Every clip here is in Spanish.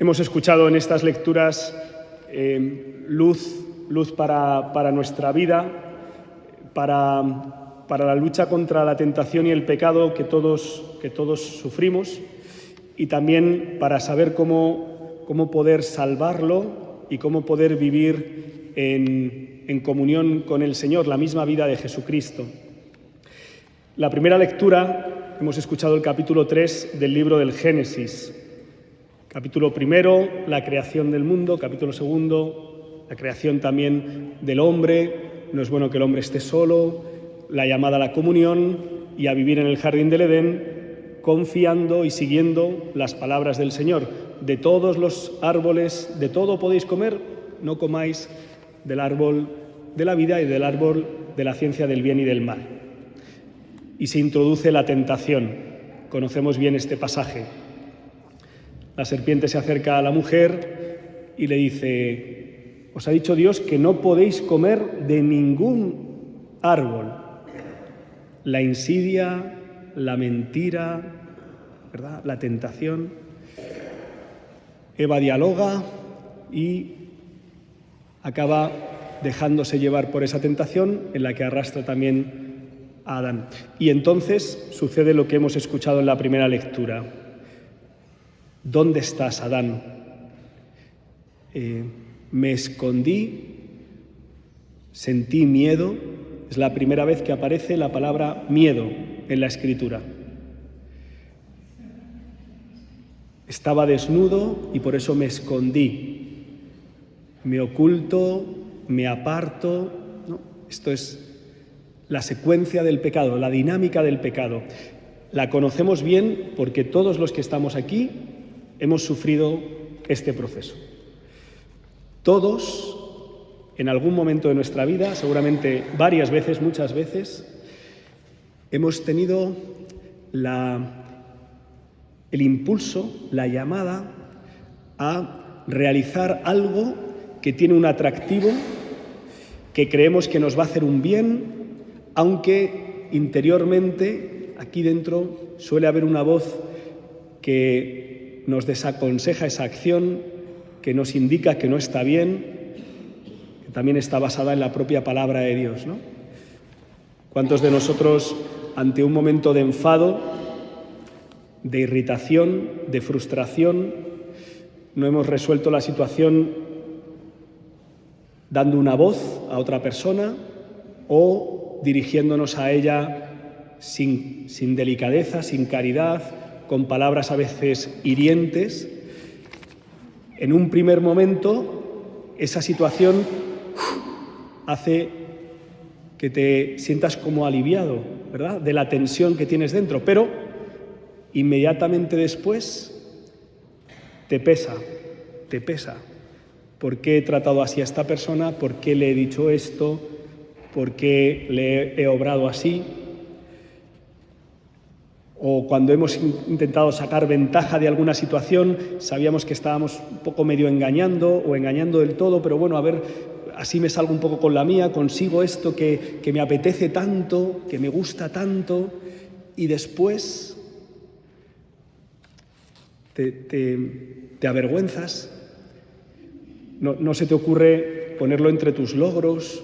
Hemos escuchado en estas lecturas luz para nuestra vida, para la lucha contra la tentación y el pecado que todos sufrimos, y también para saber cómo poder salvarlo y cómo poder vivir en comunión con el Señor, la misma vida de Jesucristo. La primera lectura, hemos escuchado el capítulo 3 del libro del Génesis. Capítulo primero, la creación del mundo. Capítulo segundo, la creación también del hombre. No es bueno que el hombre esté solo. La llamada a la comunión y a vivir en el jardín del Edén, confiando y siguiendo las palabras del Señor. De todos los árboles, de todo podéis comer, no comáis del árbol de la vida y del árbol de la ciencia del bien y del mal. Y se introduce la tentación. Conocemos bien este pasaje. La serpiente se acerca a la mujer y le dice: os ha dicho Dios que no podéis comer de ningún árbol. La insidia, la mentira, ¿verdad?, la tentación. Eva dialoga y acaba dejándose llevar por esa tentación en la que arrastra también a Adán. Y entonces sucede lo que hemos escuchado en la primera lectura. ¿Dónde estás, Adán? Me escondí, sentí miedo. Es la primera vez que aparece la palabra miedo en la Escritura. Estaba desnudo y por eso me escondí. Me oculto, me aparto, ¿no? Esto es la secuencia del pecado, la dinámica del pecado. La conocemos bien porque todos los que estamos aquí hemos sufrido este proceso. Todos, en algún momento de nuestra vida, seguramente varias veces, muchas veces, hemos tenido el impulso, la llamada a realizar algo que tiene un atractivo, que creemos que nos va a hacer un bien, aunque interiormente, aquí dentro, suele haber una voz que nos desaconseja esa acción, que nos indica que no está bien, que también está basada en la propia palabra de Dios, ¿no? ¿Cuántos de nosotros, ante un momento de enfado, de irritación, de frustración, no hemos resuelto la situación dando una voz a otra persona o dirigiéndonos a ella sin delicadeza, sin caridad, con palabras a veces hirientes? En un primer momento, esa situación hace que te sientas como aliviado, ¿verdad?, de la tensión que tienes dentro, pero inmediatamente después te pesa. ¿Por qué he tratado así a esta persona? ¿Por qué le he dicho esto? ¿Por qué le he obrado así? O cuando hemos intentado sacar ventaja de alguna situación, sabíamos que estábamos un poco medio engañando o engañando del todo, pero bueno, a ver, así me salgo un poco con la mía, consigo esto que me apetece tanto, que me gusta tanto, y después te avergüenzas. No se te ocurre ponerlo entre tus logros.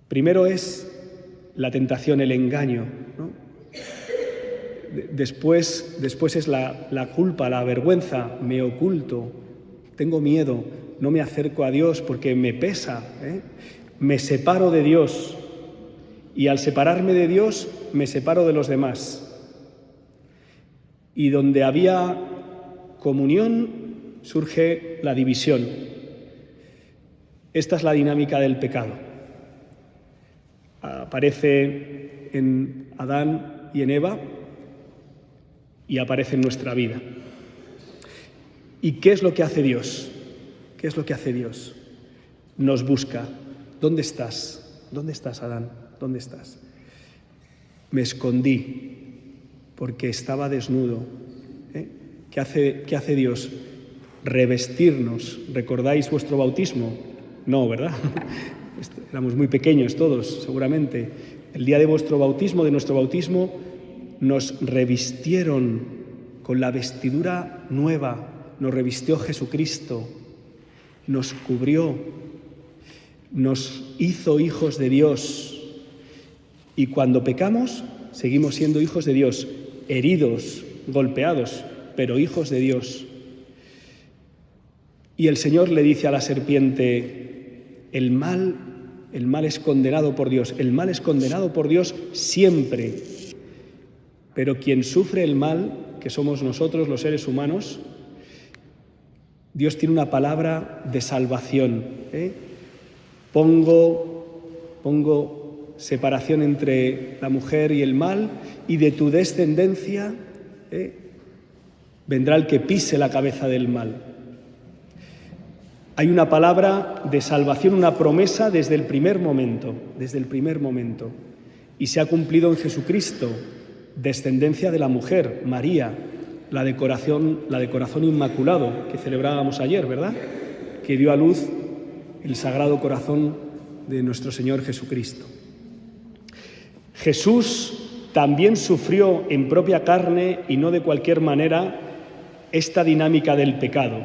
Primero es la tentación, el engaño, ¿no? Después es la culpa, la vergüenza. Me oculto, tengo miedo, no me acerco a Dios porque me pesa, ¿eh? Me separo de Dios y al separarme de Dios me separo de los demás. Y donde había comunión surge la división. Esta es la dinámica del pecado. Aparece en Adán y en Eva y aparece en nuestra vida. ¿Y qué es lo que hace Dios? ¿Qué es lo que hace Dios? Nos busca. ¿Dónde estás? ¿Dónde estás, Adán? ¿Dónde estás? Me escondí porque estaba desnudo. ¿Qué hace Dios? Revestirnos. ¿Recordáis vuestro bautismo? No, ¿verdad? Éramos muy pequeños todos, seguramente. El día de vuestro bautismo, de nuestro bautismo, nos revistieron con la vestidura nueva, nos revistió Jesucristo, nos cubrió, nos hizo hijos de Dios. Y cuando pecamos, seguimos siendo hijos de Dios, heridos, golpeados, pero hijos de Dios. Y el Señor le dice a la serpiente, el mal es condenado por Dios, el mal es condenado por Dios siempre. Pero quien sufre el mal, que somos nosotros los seres humanos, Dios tiene una palabra de salvación. Pongo separación entre la mujer y el mal, y de tu descendencia vendrá el que pise la cabeza del mal. Hay una palabra de salvación, una promesa desde el primer momento, y se ha cumplido en Jesucristo, descendencia de la mujer, María, la de corazón inmaculado, que celebrábamos ayer, ¿verdad? Que dio a luz el Sagrado Corazón de nuestro Señor Jesucristo. Jesús también sufrió en propia carne, y no de cualquier manera, esta dinámica del pecado.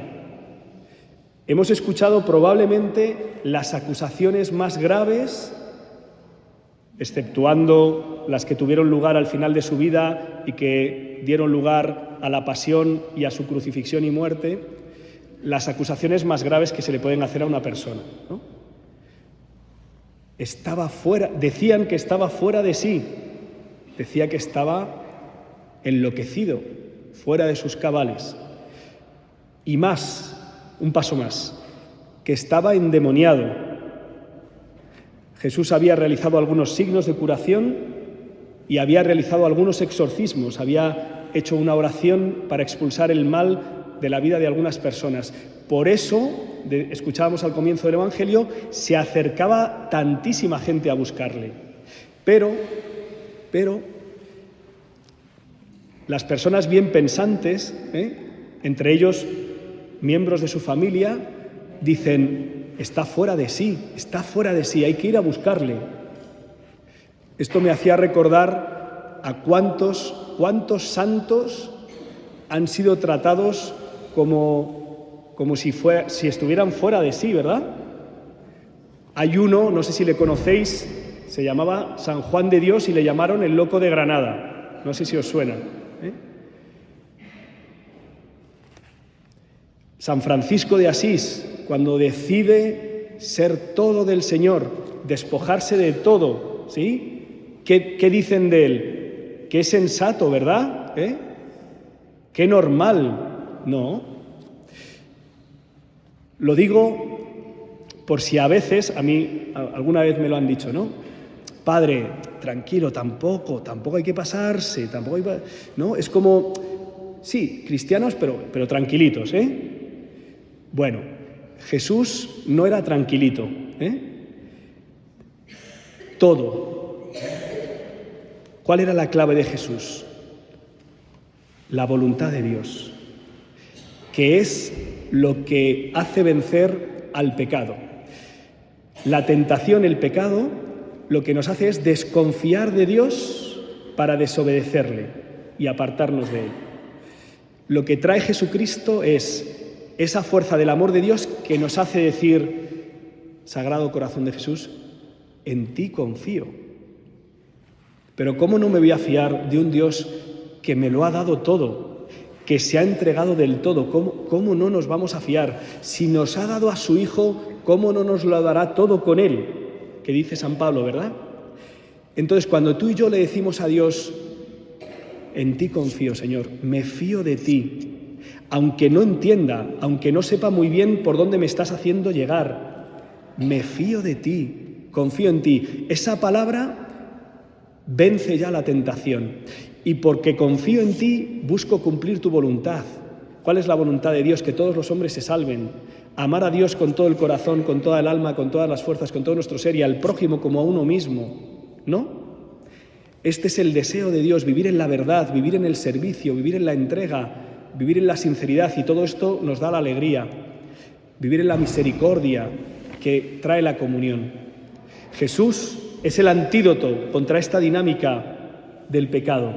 Hemos escuchado probablemente las acusaciones más graves, exceptuando las que tuvieron lugar al final de su vida y que dieron lugar a la pasión y a su crucifixión y muerte, las acusaciones más graves que se le pueden hacer a una persona, ¿no? Decían que estaba fuera de sí, decía que estaba enloquecido, fuera de sus cabales. Y más, un paso más, que estaba endemoniado. Jesús había realizado algunos signos de curación y había realizado algunos exorcismos, había hecho una oración para expulsar el mal de la vida de algunas personas. Por eso, escuchábamos al comienzo del Evangelio, se acercaba tantísima gente a buscarle. Pero las personas bien pensantes, entre ellos miembros de su familia, dicen, está fuera de sí, hay que ir a buscarle. Esto me hacía recordar a cuántos santos han sido tratados como si estuvieran fuera de sí, ¿verdad? Hay uno, no sé si le conocéis, se llamaba San Juan de Dios y le llamaron el loco de Granada. No sé si os suena. San Francisco de Asís, cuando decide ser todo del Señor, despojarse de todo, ¿sí? ¿Qué dicen de él? Qué sensato, ¿verdad? Qué normal. No. Lo digo por si a veces, a mí alguna vez me lo han dicho, ¿no? Padre, tranquilo, tampoco hay que pasarse, ¿no? Es como, sí, cristianos, pero tranquilitos, Bueno, Jesús no era tranquilito, Todo. ¿Cuál era la clave de Jesús? La voluntad de Dios, que es lo que hace vencer al pecado. La tentación, el pecado, lo que nos hace es desconfiar de Dios para desobedecerle y apartarnos de él. Lo que trae Jesucristo es esa fuerza del amor de Dios que nos hace decir, Sagrado Corazón de Jesús, en ti confío. Pero ¿cómo no me voy a fiar de un Dios que me lo ha dado todo, que se ha entregado del todo? ¿Cómo no nos vamos a fiar? Si nos ha dado a su Hijo, ¿cómo no nos lo dará todo con Él? Que dice San Pablo, ¿verdad? Entonces, cuando tú y yo le decimos a Dios, en ti confío, Señor, me fío de ti, aunque no entienda, aunque no sepa muy bien por dónde me estás haciendo llegar, me fío de ti, confío en ti. Esa palabra vence ya la tentación. Y porque confío en ti, busco cumplir tu voluntad. ¿Cuál es la voluntad de Dios? Que todos los hombres se salven. Amar a Dios con todo el corazón, con toda el alma, con todas las fuerzas, con todo nuestro ser, y al prójimo como a uno mismo, ¿no? Este es el deseo de Dios, vivir en la verdad, vivir en el servicio, vivir en la entrega, vivir en la sinceridad, y todo esto nos da la alegría. Vivir en la misericordia que trae la comunión. Jesús es el antídoto contra esta dinámica del pecado.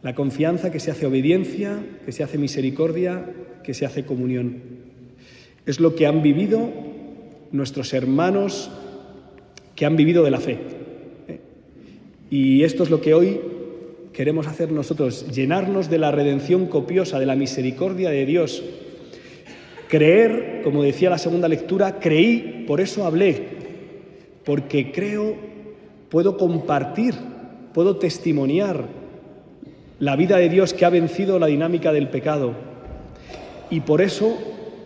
La confianza que se hace obediencia, que se hace misericordia, que se hace comunión. Es lo que han vivido nuestros hermanos que han vivido de la fe. Y esto es lo que hoy queremos hacer nosotros, llenarnos de la redención copiosa, de la misericordia de Dios. Creer, como decía la segunda lectura, creí, por eso hablé, porque creo, puedo compartir, puedo testimoniar la vida de Dios que ha vencido la dinámica del pecado. Y por eso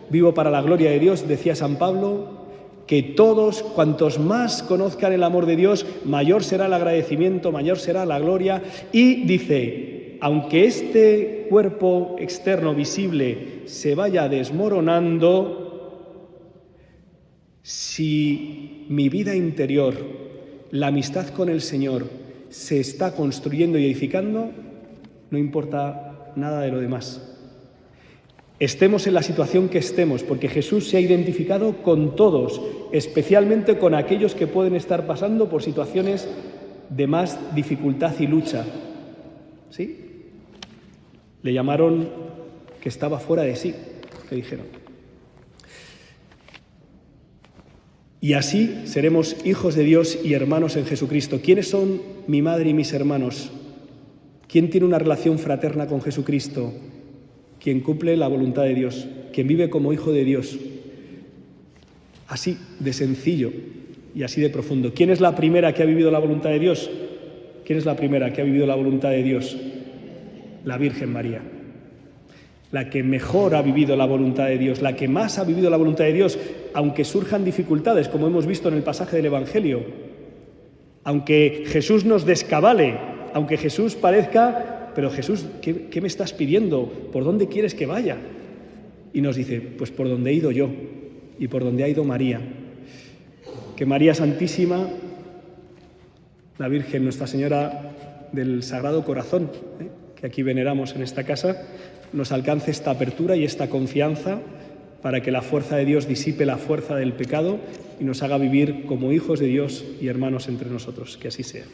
vivo para la gloria de Dios, decía San Pablo, que todos, cuantos más conozcan el amor de Dios, mayor será el agradecimiento, mayor será la gloria. Y dice, aunque este cuerpo externo visible se vaya desmoronando, si mi vida interior, la amistad con el Señor, se está construyendo y edificando, no importa nada de lo demás. Estemos en la situación que estemos, porque Jesús se ha identificado con todos, especialmente con aquellos que pueden estar pasando por situaciones de más dificultad y lucha. ¿Sí? Le llamaron que estaba fuera de sí, le dijeron. Y así seremos hijos de Dios y hermanos en Jesucristo. ¿Quiénes son mi madre y mis hermanos? ¿Quién tiene una relación fraterna con Jesucristo? Quien cumple la voluntad de Dios, quien vive como hijo de Dios. Así de sencillo y así de profundo. ¿Quién es la primera que ha vivido la voluntad de Dios? ¿Quién es la primera que ha vivido la voluntad de Dios? La Virgen María. La que mejor ha vivido la voluntad de Dios, la que más ha vivido la voluntad de Dios, aunque surjan dificultades, como hemos visto en el pasaje del Evangelio. Aunque Jesús nos descabale, aunque Jesús parezca... Pero Jesús, ¿qué me estás pidiendo? ¿Por dónde quieres que vaya? Y nos dice, pues por donde he ido yo y por donde ha ido María. Que María Santísima, la Virgen, Nuestra Señora del Sagrado Corazón, que aquí veneramos en esta casa, nos alcance esta apertura y esta confianza para que la fuerza de Dios disipe la fuerza del pecado y nos haga vivir como hijos de Dios y hermanos entre nosotros. Que así sea.